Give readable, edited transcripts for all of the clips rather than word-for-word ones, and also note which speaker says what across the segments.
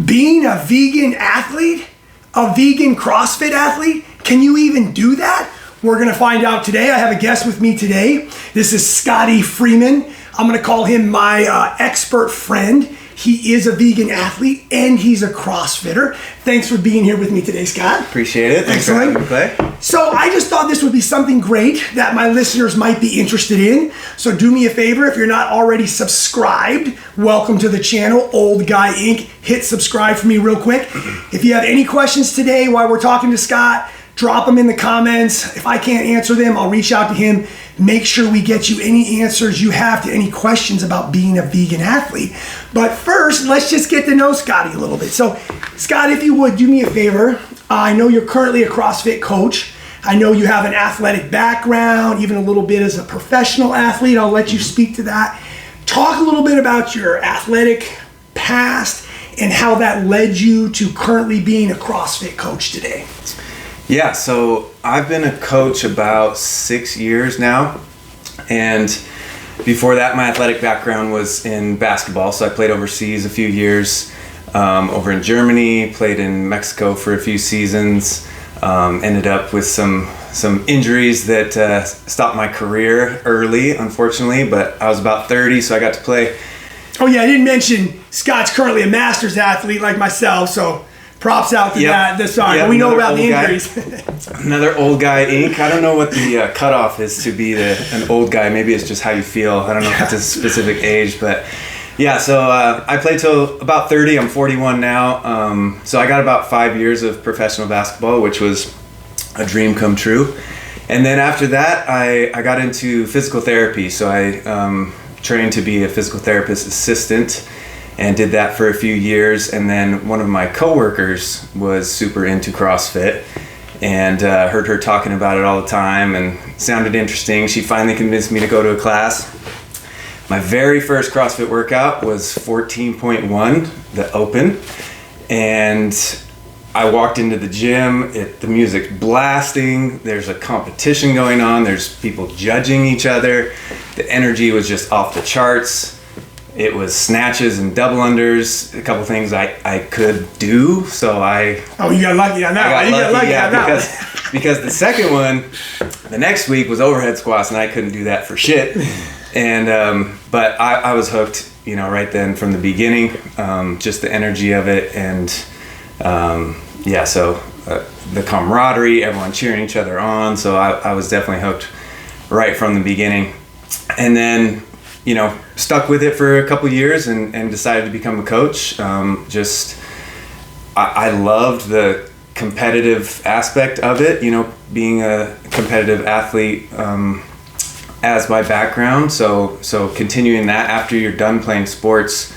Speaker 1: being a vegan athlete, a vegan CrossFit athlete, can you even do that? We're gonna find out today. I have a guest with me today. This is Scotty Freymond. I'm gonna call him my expert friend. He is a vegan athlete and he's a CrossFitter. Thanks for being here with me today, Scott.
Speaker 2: Appreciate it. Thanks for having me, Clay.
Speaker 1: So I just thought this would be something great that my listeners might be interested in. So do me a favor, if you're not already subscribed, welcome to the channel, Old Guy Inc. Hit subscribe for me real quick. If you have any questions today while we're talking to Scott, drop them in the comments. If I can't answer them, I'll reach out to him. Make sure we get you any answers you have to any questions about being a vegan athlete. But first, let's just get to know Scotty a little bit. So, Scott, if you would, do me a favor. I know you're currently a CrossFit coach. I know you have an athletic background, even a little bit as a professional athlete. I'll let you speak to that. Talk a little bit about your athletic past and how that led you to currently being a CrossFit coach today.
Speaker 2: Yeah, so I've been a coach about 6 years now, and before that my athletic background was in basketball, so I played overseas a few years, over in Germany, played in Mexico for a few seasons, ended up with some injuries that stopped my career early, unfortunately, but I was about 30, so I got to play.
Speaker 1: Oh yeah, I didn't mention Scott's currently a masters athlete like myself, so props out to that. Sorry, but we know about the injuries.
Speaker 2: Another old guy Inc. I don't know what the cutoff is to be an old guy. Maybe it's just how you feel. I don't know if it's a specific age, but yeah. So I played till about 30. I'm 41 now. So I got about 5 years of professional basketball, which was a dream come true. And then after that, I got into physical therapy. So I trained to be a physical therapist assistant, and did that for a few years. And then one of my coworkers was super into CrossFit, and heard her talking about it all the time and sounded interesting. She finally convinced me to go to a class. My very first CrossFit workout was 14.1, the open, and I walked into the gym, the music's blasting, there's a competition going on, there's people judging each other, the energy was just off the charts. It was snatches and double unders, a couple things I could do, so
Speaker 1: Oh, you got lucky on that.
Speaker 2: Because the second one, the next week was overhead squats, and I couldn't do that for shit. And but I was hooked, right then from the beginning, just the energy of it, and so the camaraderie, everyone cheering each other on. So I was definitely hooked right from the beginning, and then stuck with it for a couple years and decided to become a coach. I loved the competitive aspect of it, being a competitive athlete as my background. So continuing that after you're done playing sports,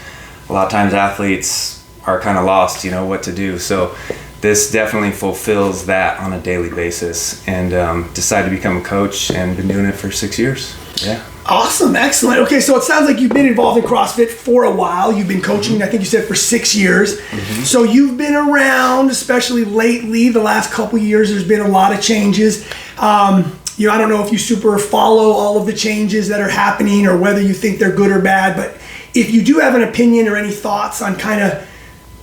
Speaker 2: a lot of times athletes are kind of lost, what to do. So this definitely fulfills that on a daily basis, and decided to become a coach and been doing it for 6 years. Yeah.
Speaker 1: Awesome, excellent. Okay, so it sounds like you've been involved in CrossFit for a while. You've been coaching, I think you said, for 6 years. Mm-hmm. So you've been around, especially lately, the last couple years, there's been a lot of changes. I don't know if you super follow all of the changes that are happening or whether you think they're good or bad, but if you do have an opinion or any thoughts on kind of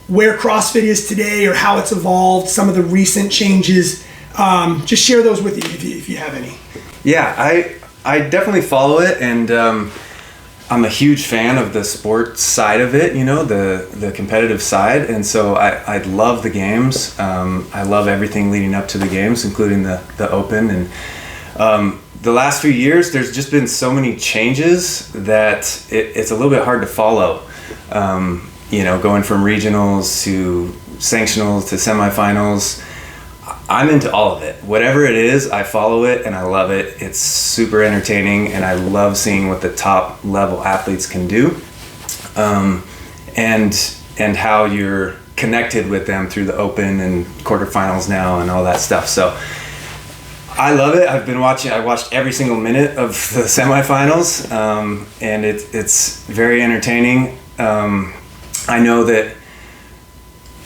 Speaker 1: where CrossFit is today or how it's evolved, some of the recent changes, just share those with you if you have any.
Speaker 2: Yeah, I definitely follow it, and I'm a huge fan of the sports side of it, the competitive side, and so I love the games. I love everything leading up to the games, including the open, and the last few years there's just been so many changes that it's a little bit hard to follow. Going from regionals to sanctionals to semifinals. I'm into all of it. Whatever it is, I follow it and I love it. It's super entertaining, and I love seeing what the top level athletes can do, and how you're connected with them through the open and quarterfinals now and all that stuff. So I love it. I watched every single minute of the semifinals, and it's very entertaining. I know that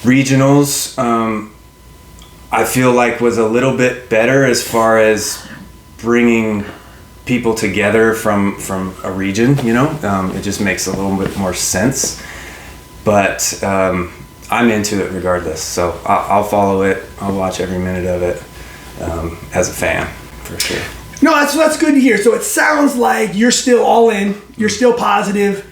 Speaker 2: regionals, I feel like was a little bit better as far as bringing people together from a region, it just makes a little bit more sense. But I'm into it regardless. So I'll follow it. I'll watch every minute of it as a fan, for sure.
Speaker 1: No, that's good to hear. So it sounds like you're still all in. You're still positive.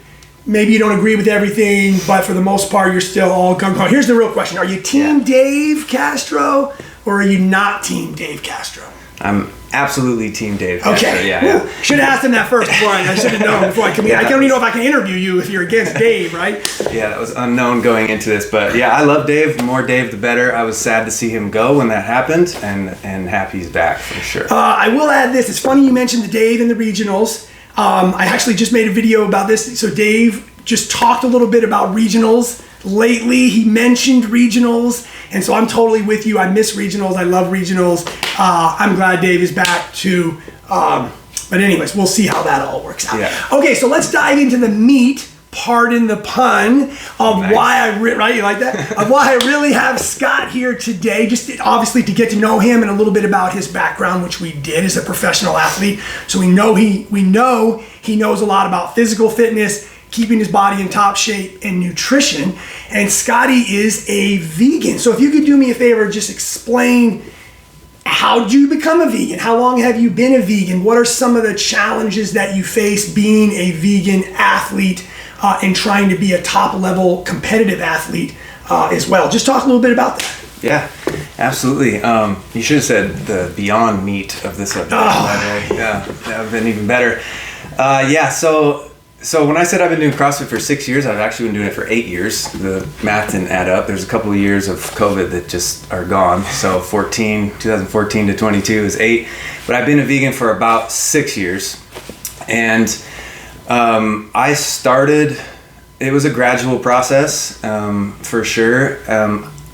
Speaker 1: Maybe you don't agree with everything, but for the most part, you're still all gung-ho. Here's the real question. Are you Team Dave Castro, or are you not Team Dave Castro?
Speaker 2: I'm absolutely Team Dave Castro.
Speaker 1: Okay.
Speaker 2: Yeah.
Speaker 1: Should have asked him that first before I should have known before I come in. I don't even know if I can interview you if you're against Dave, right?
Speaker 2: Yeah, that was unknown going into this, but yeah, I love Dave. The more Dave, the better. I was sad to see him go when that happened, and happy he's back for sure.
Speaker 1: I will add this. It's funny you mentioned the Dave and the regionals. I actually just made a video about this. So Dave just talked a little bit about regionals. Lately, he mentioned regionals, and so I'm totally with you. I miss regionals. I love regionals. I'm glad Dave is back too. But anyways, we'll see how that all works out.
Speaker 2: Yeah.
Speaker 1: Okay, so let's dive into the meat, pardon the pun, of
Speaker 2: Nice.
Speaker 1: why right? You like that? Of why I really have Scott here today, just obviously to get to know him and a little bit about his background, which we did as a professional athlete. So we know he knows a lot about physical fitness, keeping his body in top shape, and nutrition. And Scotty is a vegan. So if you could do me a favor, just explain, how did you become a vegan? How long have you been a vegan? What are some of the challenges that you face being a vegan athlete and trying to be a top level competitive athlete as well? Just talk a little bit about that.
Speaker 2: Yeah, absolutely. You should have said the beyond meat of this subject. Yeah, that would have been even better. So when I said I've been doing CrossFit for 6 years, I've actually been doing it for 8 years. The math didn't add up. There's a couple of years of COVID that just are gone. So 2014 to 22 is 8. But I've been a vegan for about 6 years. And I started, it was a gradual process, for sure.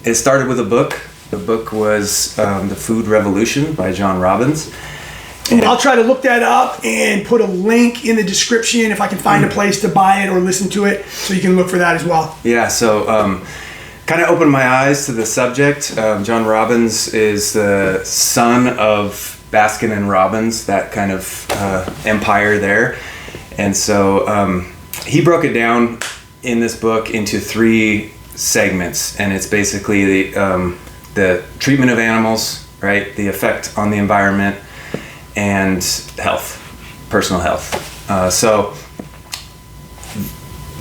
Speaker 2: It started with a book. The book was The Food Revolution by John Robbins.
Speaker 1: And I'll try to look that up and put a link in the description if I can find a place to buy it or listen to it, so you can look for that as well.
Speaker 2: Yeah, so kind of opened my eyes to the subject. John Robbins is the son of Baskin and Robbins, that kind of empire there. And so he broke it down in this book into 3 segments, and it's basically the treatment of animals, right? The effect on the environment, and health, personal health. So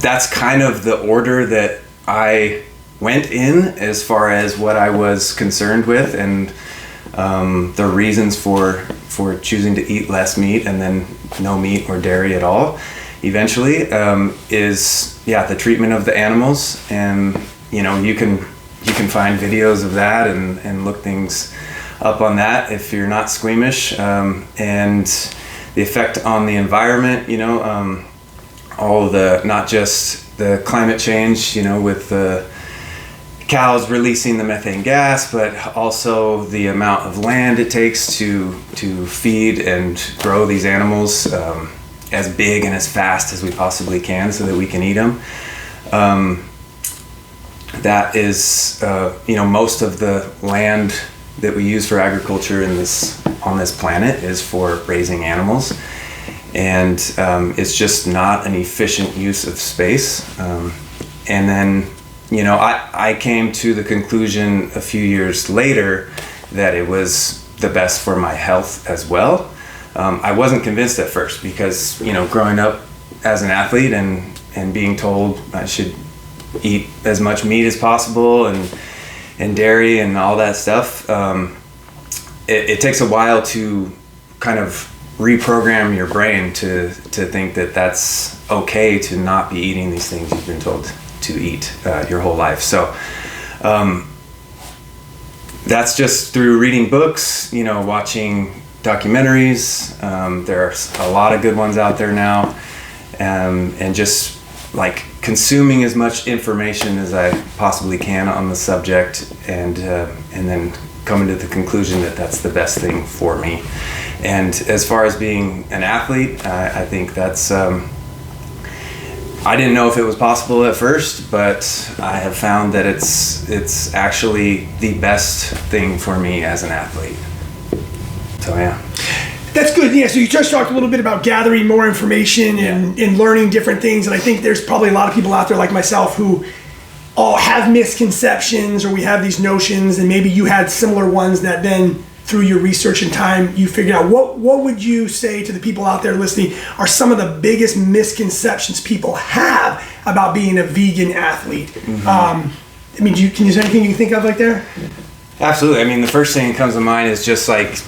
Speaker 2: that's kind of the order that I went in as far as what I was concerned with, and the reasons for choosing to eat less meat and then no meat or dairy at all eventually is the treatment of the animals. And you can find videos of that and look things up on that if you're not squeamish, and the effect on the environment, all of the, not just the climate change, with the cows releasing the methane gas, but also the amount of land it takes to feed and grow these animals as big and as fast as we possibly can so that we can eat them. That is, most of the land that we use for agriculture on this planet is for raising animals, and it's just not an efficient use of space. And then, I came to the conclusion a few years later that it was the best for my health as well. I wasn't convinced at first because, growing up as an athlete and being told I should eat as much meat as possible and dairy and all that stuff, it takes a while to kind of reprogram your brain to think that that's okay to not be eating these things you've been told to eat your whole life. So that's just through reading books, watching documentaries. There's a lot of good ones out there now, and just like consuming as much information as I possibly can on the subject, and then coming to the conclusion that that's the best thing for me. And as far as being an athlete, I think that's, I didn't know if it was possible at first, but I have found that it's actually the best thing for me as an athlete. So yeah.
Speaker 1: That's good. Yeah, so you just talked a little bit about gathering more information and learning different things. And I think there's probably a lot of people out there like myself who all have misconceptions, or we have these notions, and maybe you had similar ones that then through your research and time you figured out. What would you say to the people out there listening are some of the biggest misconceptions people have about being a vegan athlete? I mean, can you say anything you can think of like there?
Speaker 2: Absolutely. I mean, the first thing that comes to mind is just like,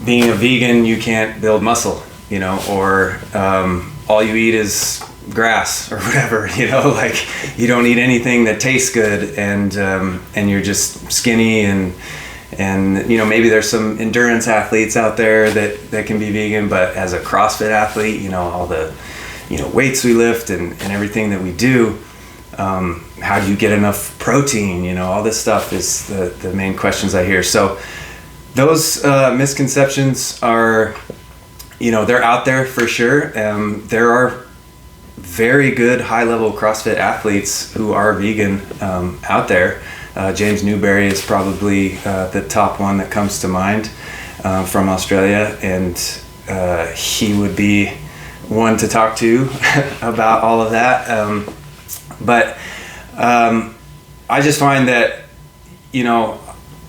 Speaker 2: being a vegan, you can't build muscle, or all you eat is grass or whatever, like you don't eat anything that tastes good, and you're just skinny, and maybe there's some endurance athletes out there that can be vegan, but as a CrossFit athlete, all the weights we lift and everything that we do, how do you get enough protein? All this stuff is the main questions I hear. So those misconceptions are, they're out there for sure. There are very good high-level CrossFit athletes who are vegan out there. James Newberry is probably the top one that comes to mind from Australia, and he would be one to talk to about all of that. But I just find that,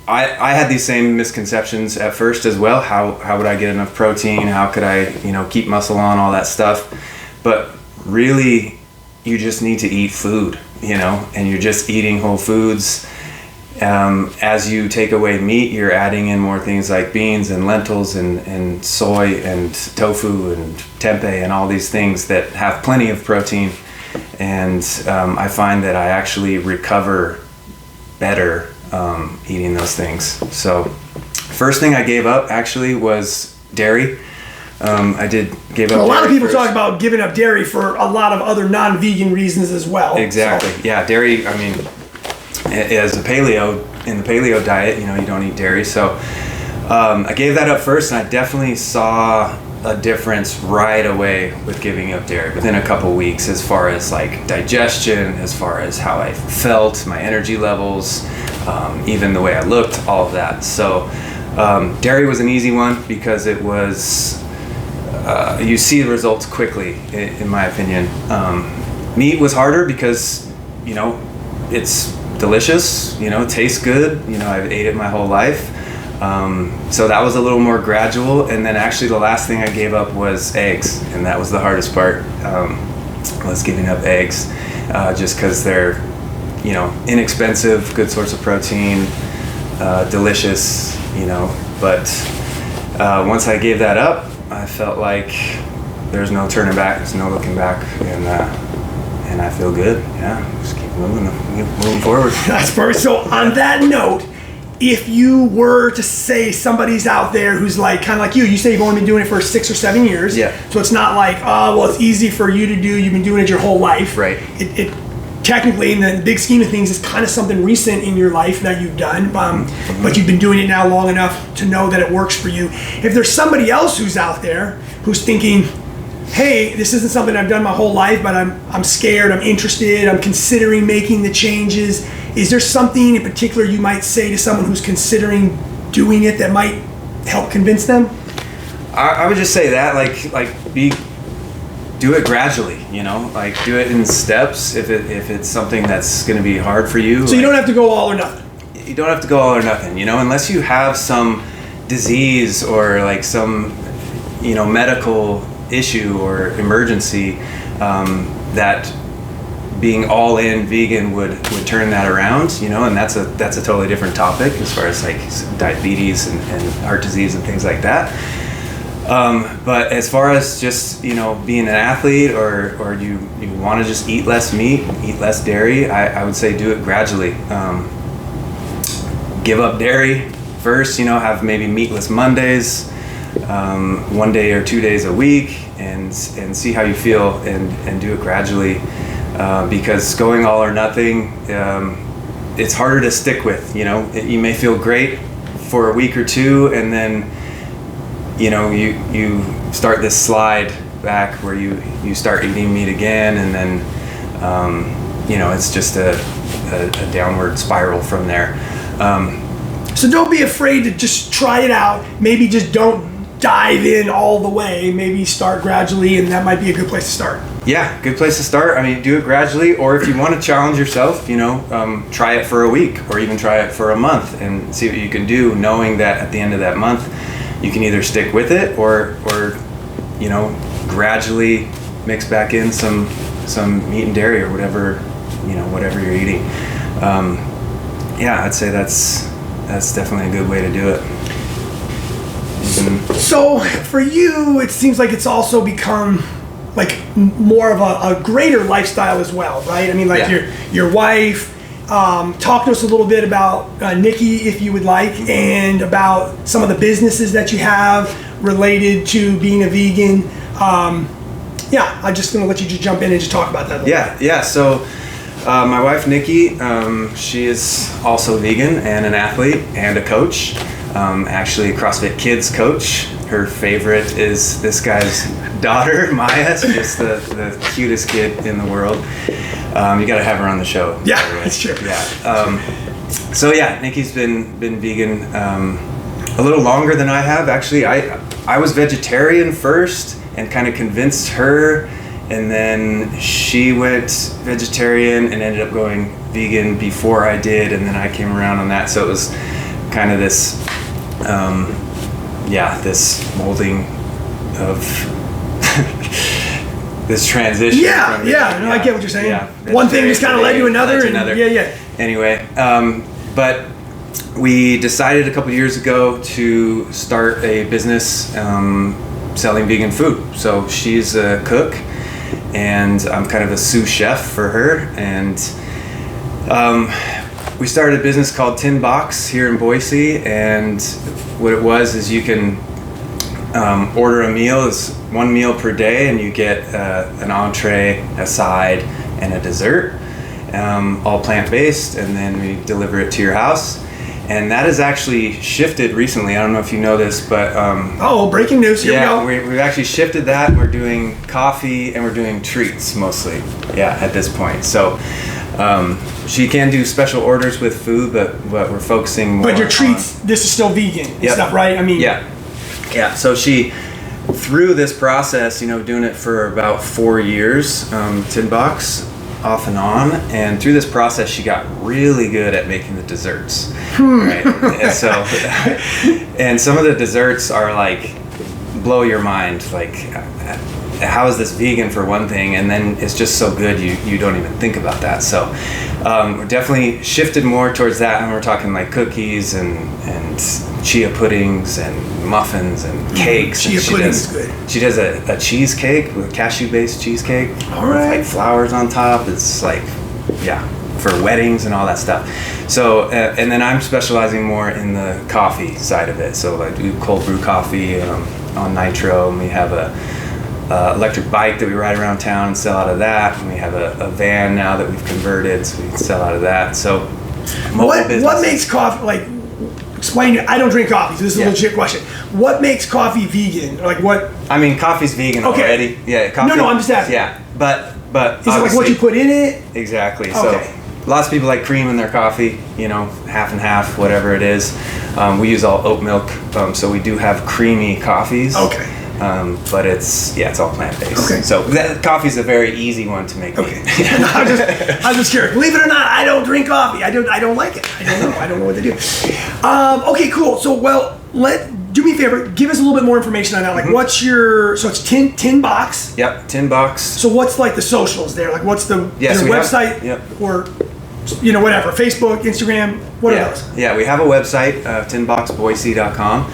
Speaker 2: I had these same misconceptions at first as well. How would I get enough protein? How could I, keep muscle on, all that stuff? But really, you just need to eat food, and you're just eating whole foods. As you take away meat, you're adding in more things like beans and lentils and soy and tofu and tempeh and all these things that have plenty of protein. And I find that I actually recover better eating those things. So first thing I gave up actually was dairy. I gave up.
Speaker 1: A lot of people
Speaker 2: first.
Speaker 1: talk about giving up dairy for a lot of other non-vegan reasons as well.
Speaker 2: Exactly. So. Yeah, dairy. I mean, as in the paleo diet, you don't eat dairy. So I gave that up first, and I definitely saw a difference right away with giving up dairy within a couple weeks, as far as like digestion, as far as how I felt, my energy levels, even the way I looked, all of that. So dairy was an easy one because it was you see the results quickly, in my opinion. Meat was harder because it's delicious, it tastes good, I've ate it my whole life. So that was a little more gradual, and then actually the last thing I gave up was eggs, and that was the hardest part, was giving up eggs, just because they're inexpensive, good source of protein, delicious, but once I gave that up, I felt like there's no turning back, there's no looking back, and I feel good. Just keep moving forward.
Speaker 1: That's perfect. So on that note, if you were to say somebody's out there who's like kind of like you say you've only been doing it for 6 or 7 years.
Speaker 2: Yeah.
Speaker 1: So it's not like, it's easy for you to do. You've been doing it your whole life.
Speaker 2: Right.
Speaker 1: It technically, in the big scheme of things, is kind of something recent in your life that you've done. But you've been doing it now long enough to know that it works for you. If there's somebody else who's out there who's thinking, hey, this isn't something I've done my whole life, but I'm scared, I'm interested, I'm considering making the changes. Is there something in particular you might say to someone who's considering doing it that might help convince them?
Speaker 2: I would just say that, do it gradually, like do it in steps if it's something that's going to be hard for you.
Speaker 1: So you don't have to go all or nothing.
Speaker 2: You don't have to go all or nothing, unless you have some disease or like some, medical issue or emergency, that being all in vegan would turn that around, and that's a totally different topic as far as like diabetes and heart disease and things like that. But as far as just, being an athlete or you want to just eat less meat, eat less dairy, I would say do it gradually. Give up dairy first, have maybe meatless Mondays, 1 day or 2 days a week, and see how you feel, and do it gradually. Because going all or nothing, it's harder to stick with. You may feel great for a week or two, and then you start this slide back where you start eating meat again, and then it's just a downward spiral from there.
Speaker 1: So don't be afraid to just try it out. Maybe just don't dive in all the way. Maybe start gradually, and that might be a good place to start.
Speaker 2: Yeah, good place to start. I mean, do it gradually, or if you want to challenge yourself, try it for a week or even try it for a month and see what you can do, knowing that at the end of that month, you can either stick with it or gradually mix back in some meat and dairy or whatever you're eating. I'd say that's definitely a good way to do it.
Speaker 1: So for you, it seems like it's also become like more of a greater lifestyle as well, right? I mean, like your wife. Talk to us a little bit about Nikki, if you would like, and about some of the businesses that you have related to being a vegan. I'm just going to let you just jump in and just talk about that a little bit.
Speaker 2: So my wife, Nikki, she is also vegan and an athlete and a coach. Actually, a CrossFit Kids coach. Her favorite is this guy's daughter, Maya. She's just the cutest kid in the world. You got to have her on the show.
Speaker 1: Yeah, that's true.
Speaker 2: Yeah. Nikki's been vegan a little longer than I have. Actually, I was vegetarian first and kind of convinced her, and then she went vegetarian and ended up going vegan before I did, and then I came around on that. So it was kind of this, this molding of this transition.
Speaker 1: I get what you're saying. One thing just kind of led to another.
Speaker 2: Anyway, but we decided a couple years ago to start a business selling vegan food. So she's a cook, and I'm kind of a sous chef for her. And we started a business called Tin Box here in Boise. And what it was is you can order a meal. It's one meal per day, and you get an entree, a side, and a dessert, all plant-based, and then we deliver it to your house. And that has actually shifted recently. I don't know if you know this, but
Speaker 1: breaking news! Here we go.
Speaker 2: We've actually shifted that. We're doing coffee and we're doing treats mostly. At this point. So she can do special orders with food, but we're focusing more.
Speaker 1: But your treats, this is still vegan and stuff, right? I mean,
Speaker 2: So she, through this process, doing it for about 4 years, Tin Box, off and on, and through this process she got really good at making the desserts. Right? And some of the desserts are like blow your mind, like how is this vegan for one thing, and then it's just so good you don't even think about that. So we're definitely shifted more towards that, and we're talking like cookies and chia puddings and muffins and cakes.
Speaker 1: Chia pudding is good.
Speaker 2: She does a cheesecake with cashew-based cheesecake.
Speaker 1: All right.
Speaker 2: With like flowers on top. It's like, for weddings and all that stuff. So, and then I'm specializing more in the coffee side of it. So I do cold brew coffee on nitro, and we have a electric bike that we ride around town and sell out of that. And we have a van now that we've converted, so we can sell out of that. So,
Speaker 1: what makes coffee like? Explain it. I don't drink coffee, so this is a legit question. What makes coffee vegan? Like what?
Speaker 2: I mean, coffee's vegan already. Yeah, coffee.
Speaker 1: No, I'm just asking.
Speaker 2: Yeah, but
Speaker 1: is it like what you put in it?
Speaker 2: Exactly.
Speaker 1: Okay.
Speaker 2: So lots of people like cream in their coffee. Half and half, whatever it is. We use all oat milk, so we do have creamy coffees.
Speaker 1: Okay.
Speaker 2: But it's all plant-based.
Speaker 1: Okay.
Speaker 2: So coffee's a very easy one to make.
Speaker 1: Okay. I'm just curious. Believe it or not, I don't drink coffee. I don't like it. I don't know what to do. Okay, cool. So do me a favor. Give us a little bit more information on that. Like, what's your? So it's Tin Box.
Speaker 2: Yep, Tin Box.
Speaker 1: So what's like the socials there? Like, what's the website? Or whatever. Facebook, Instagram. What are those?
Speaker 2: Yeah, we have a website, tinboxboise.com.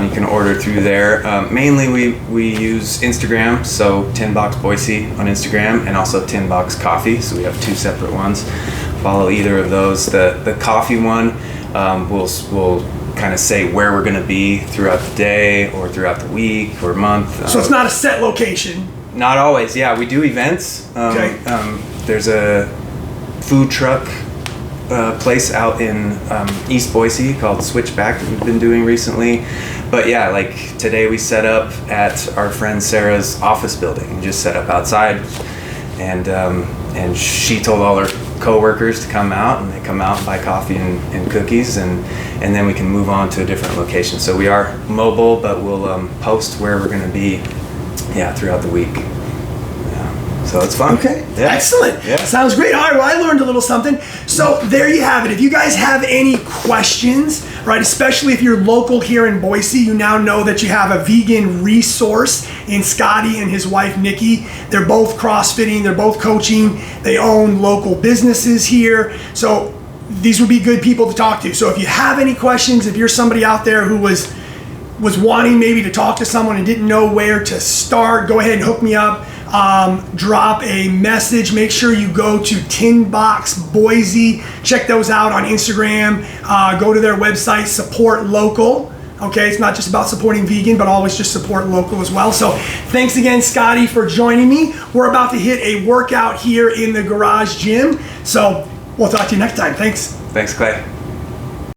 Speaker 2: You can order through there. Mainly we use Instagram, so Tin Box Boise on Instagram, and also Tin Box Coffee. So we have two separate ones. Follow either of those. The coffee one will kind of say where we're going to be throughout the day or throughout the week or month.
Speaker 1: So it's not a set location.
Speaker 2: Not always. Yeah, we do events.
Speaker 1: Okay.
Speaker 2: There's a food truck place out in East Boise called Switchback that we've been doing recently. But yeah, like today we set up at our friend Sarah's office building. We just set up outside, and she told all her co-workers to come out, and they come out and buy coffee and cookies, and then we can move on to a different location. So we are mobile, but we'll post where we're going to be throughout the week. So it's fun.
Speaker 1: Okay.
Speaker 2: Yeah.
Speaker 1: Excellent.
Speaker 2: Yeah.
Speaker 1: Sounds great. All right. Well, I learned a little something. So there you have it. If you guys have any questions, right, especially if you're local here in Boise, you now know that you have a vegan resource in Scotty and his wife, Nikki. They're both CrossFitting. They're both coaching. They own local businesses here. So these would be good people to talk to. So if you have any questions, if you're somebody out there who was wanting maybe to talk to someone and didn't know where to start, go ahead and hook me up. Drop a message. Make sure you go to Tin Box Boise. Check those out on Instagram. Go to their website, support local. Okay, it's not just about supporting vegan, but always just support local as well. So thanks again, Scotty, for joining me. We're about to hit a workout here in the garage gym. So we'll talk to you next time. Thanks.
Speaker 2: Thanks, Clay.